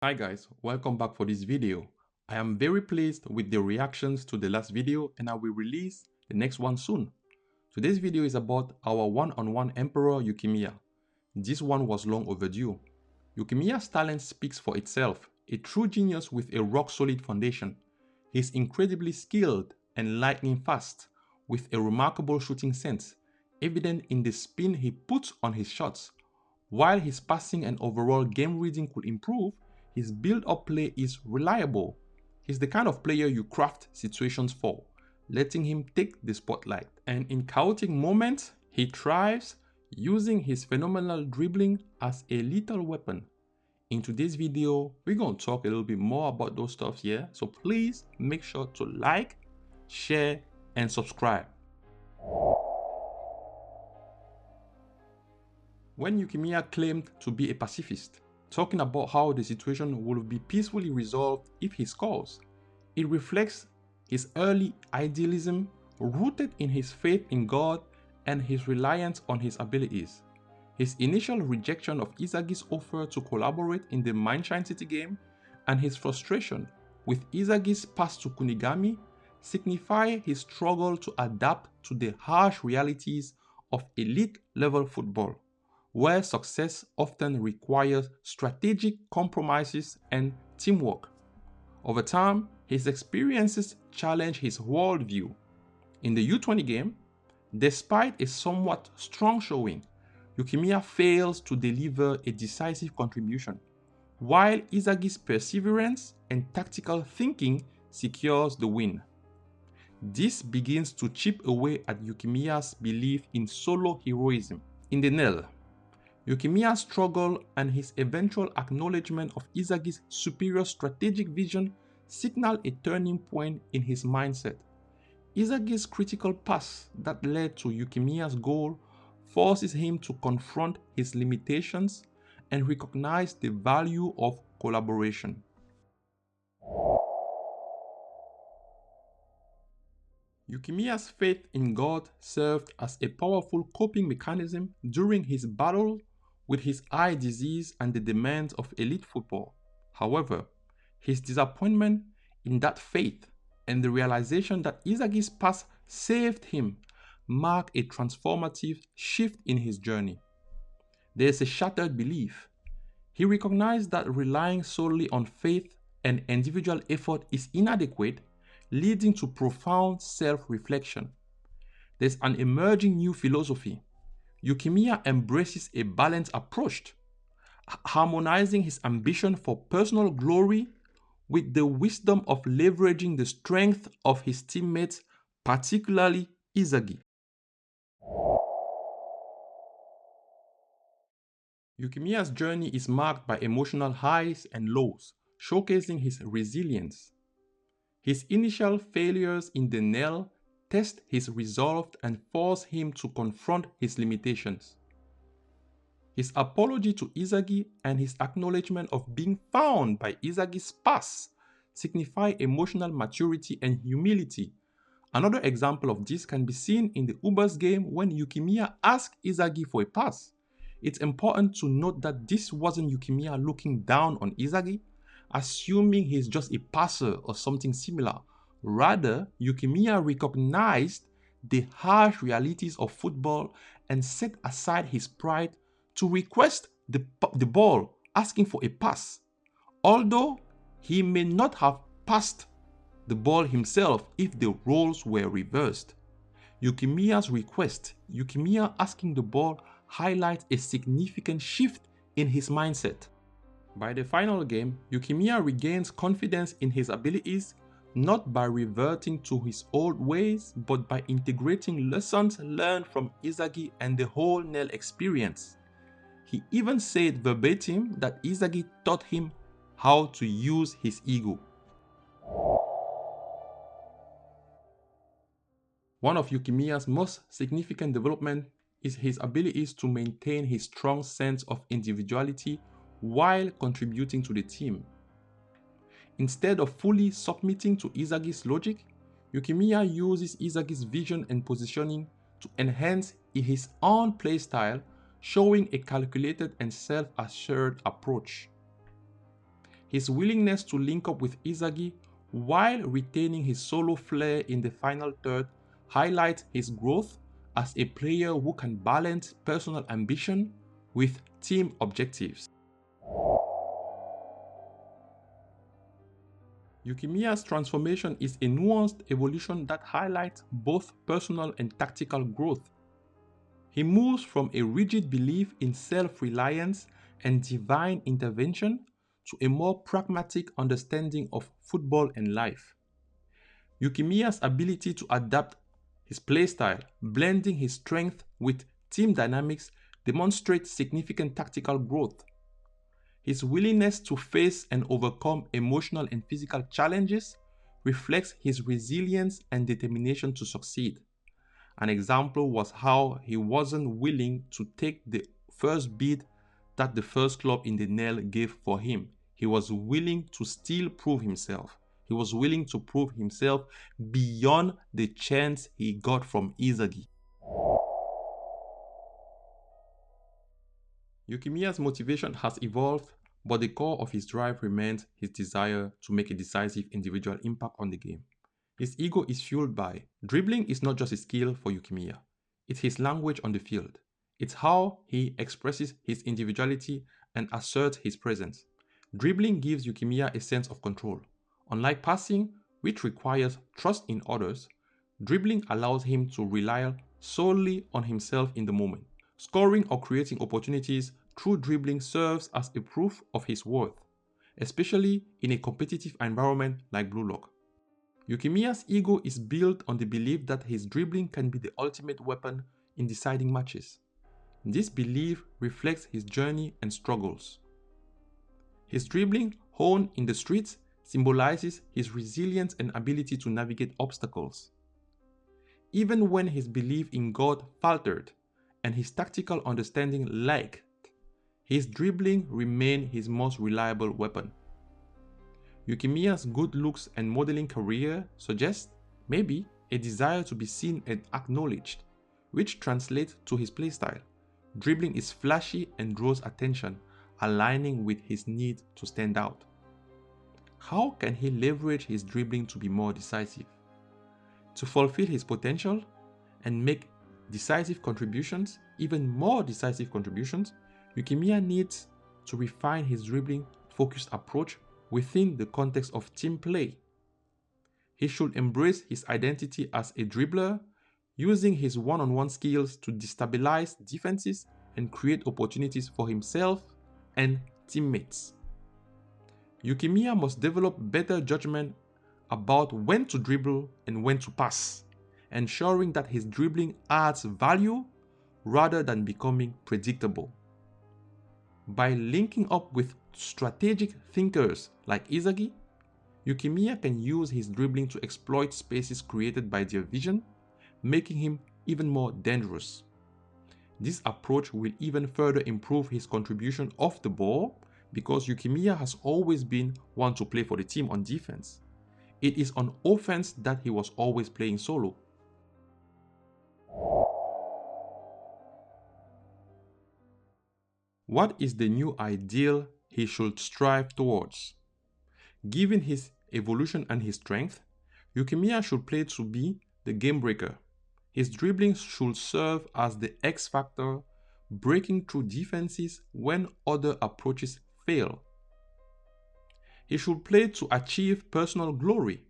Hi guys, welcome back for this video. I am very pleased with the reactions to the last video and I will release the next one soon. Today's video is about our one-on-one Emperor Yukimiya. This one was long overdue. Yukimiya's talent speaks for itself, a true genius with a rock-solid foundation. He's incredibly skilled and lightning fast, with a remarkable shooting sense, evident in the spin he puts on his shots. While his passing and overall game reading could improve, his build-up play is reliable. He's the kind of player you craft situations for, letting him take the spotlight. And in chaotic moments, he thrives, using his phenomenal dribbling as a lethal weapon. In today's video, we're going to talk a little bit more about those stuff here, so please make sure to like, share, and subscribe. When Yukimiya claimed to be a pacifist, talking about how the situation will be peacefully resolved if he scores, it reflects his early idealism rooted in his faith in God and his reliance on his abilities. His initial rejection of Izagi's offer to collaborate in the Mindshine City game and his frustration with Izagi's pass to Kunigami signify his struggle to adapt to the harsh realities of elite-level football, where success often requires strategic compromises and teamwork. Over time, his experiences challenge his worldview. In the U20 game, despite a somewhat strong showing, Yukimiya fails to deliver a decisive contribution, while Izagi's perseverance and tactical thinking secures the win. This begins to chip away at Yukimiya's belief in solo heroism. In the NEL, Yukimiya's struggle and his eventual acknowledgement of Izagi's superior strategic vision signal a turning point in his mindset. Izagi's critical pass that led to Yukimiya's goal forces him to confront his limitations and recognize the value of collaboration. Yukimiya's faith in God served as a powerful coping mechanism during his battle with his eye disease and the demands of elite football. However, his disappointment in that faith and the realization that Izagi's pass saved him mark a transformative shift in his journey. There is a shattered belief. He recognized that relying solely on faith and individual effort is inadequate, leading to profound self-reflection. There's an emerging new philosophy. Yukimiya embraces a balanced approach, harmonizing his ambition for personal glory with the wisdom of leveraging the strength of his teammates, particularly Izagi. Yukimiya's journey is marked by emotional highs and lows, showcasing his resilience. His initial failures in the NEL test his resolve and force him to confront his limitations. His apology to Izagi and his acknowledgement of being found by Izagi's pass signify emotional maturity and humility. Another example of this can be seen in the Ubers game when Yukimiya asked Izagi for a pass. It's important to note that this wasn't Yukimiya looking down on Izagi, assuming he's just a passer or something similar. Rather, Yukimiya recognized the harsh realities of football and set aside his pride to request the ball, asking for a pass. Although he may not have passed the ball himself if the roles were reversed. Yukimiya's request, Yukimiya asking the ball, highlights a significant shift in his mindset. By the final game, Yukimiya regains confidence in his abilities, not by reverting to his old ways, but by integrating lessons learned from Izagi and the whole NEL experience. He even said verbatim that Izagi taught him how to use his ego. One of Yukimiya's most significant developments is his abilities to maintain his strong sense of individuality while contributing to the team. Instead of fully submitting to Izagi's logic, Yukimiya uses Izagi's vision and positioning to enhance his own playstyle, showing a calculated and self-assured approach. His willingness to link up with Izagi while retaining his solo flair in the final third highlights his growth as a player who can balance personal ambition with team objectives. Yukimiya's transformation is a nuanced evolution that highlights both personal and tactical growth. He moves from a rigid belief in self-reliance and divine intervention to a more pragmatic understanding of football and life. Yukimiya's ability to adapt his playstyle, blending his strength with team dynamics, demonstrates significant tactical growth. His willingness to face and overcome emotional and physical challenges reflects his resilience and determination to succeed. An example was how he wasn't willing to take the first bid that the first club in the NEL gave for him. He was willing to still prove himself. He was willing to prove himself beyond the chance he got from Izagi. Yukimiya's motivation has evolved, but the core of his drive remains his desire to make a decisive individual impact on the game. His ego is fueled by dribbling is not just a skill for Yukimiya, it's his language on the field. It's how he expresses his individuality and asserts his presence. Dribbling gives Yukimiya a sense of control. Unlike passing, which requires trust in others, dribbling allows him to rely solely on himself in the moment. Scoring or creating opportunities through dribbling serves as a proof of his worth, especially in a competitive environment like Blue Lock. Yukimiya's ego is built on the belief that his dribbling can be the ultimate weapon in deciding matches. This belief reflects his journey and struggles. His dribbling, honed in the streets, symbolizes his resilience and ability to navigate obstacles. Even when his belief in God faltered and his tactical understanding lagged, his dribbling remained his most reliable weapon. Yukimiya's good looks and modeling career suggest, maybe, a desire to be seen and acknowledged, which translates to his playstyle. Dribbling is flashy and draws attention, aligning with his need to stand out. How can he leverage his dribbling to be more decisive? To fulfill his potential and make decisive contributions, even more decisive contributions, Yukimiya needs to refine his dribbling-focused approach within the context of team play. He should embrace his identity as a dribbler, using his one-on-one skills to destabilize defenses and create opportunities for himself and teammates. Yukimiya must develop better judgment about when to dribble and when to pass, ensuring that his dribbling adds value rather than becoming predictable. By linking up with strategic thinkers like Izagi, Yukimiya can use his dribbling to exploit spaces created by their vision, making him even more dangerous. This approach will even further improve his contribution off the ball because Yukimiya has always been one to play for the team on defense. It is on offense that he was always playing solo. What is the new ideal he should strive towards? Given his evolution and his strength, Yukimiya should play to be the game breaker. His dribbling should serve as the X factor, breaking through defenses when other approaches fail. He should play to achieve personal glory.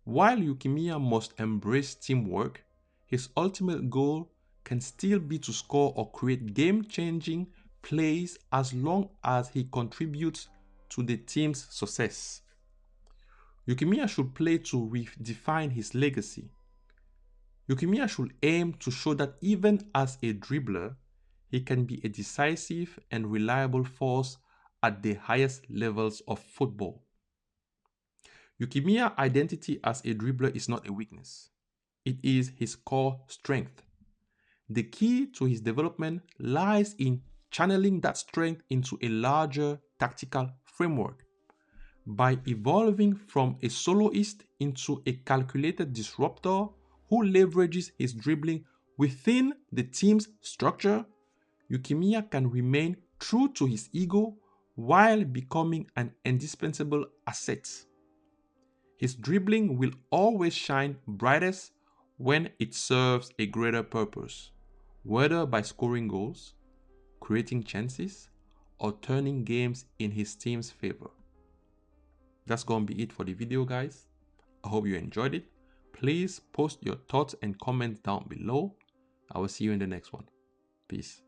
While Yukimiya must embrace teamwork, his ultimate goal can still be to score or create game-changing plays as long as he contributes to the team's success. Yukimiya should play to redefine his legacy. Yukimiya should aim to show that even as a dribbler, he can be a decisive and reliable force at the highest levels of football. Yukimiya's identity as a dribbler is not a weakness. It is his core strength. The key to his development lies in channeling that strength into a larger tactical framework. By evolving from a soloist into a calculated disruptor who leverages his dribbling within the team's structure, Yukimiya can remain true to his ego while becoming an indispensable asset. His dribbling will always shine brightest when it serves a greater purpose, whether by scoring goals, creating chances, or turning games in his team's favor. That's gonna be it for the video, guys. I hope you enjoyed it. Please post your thoughts and comments down below. I will see you in the next one. Peace.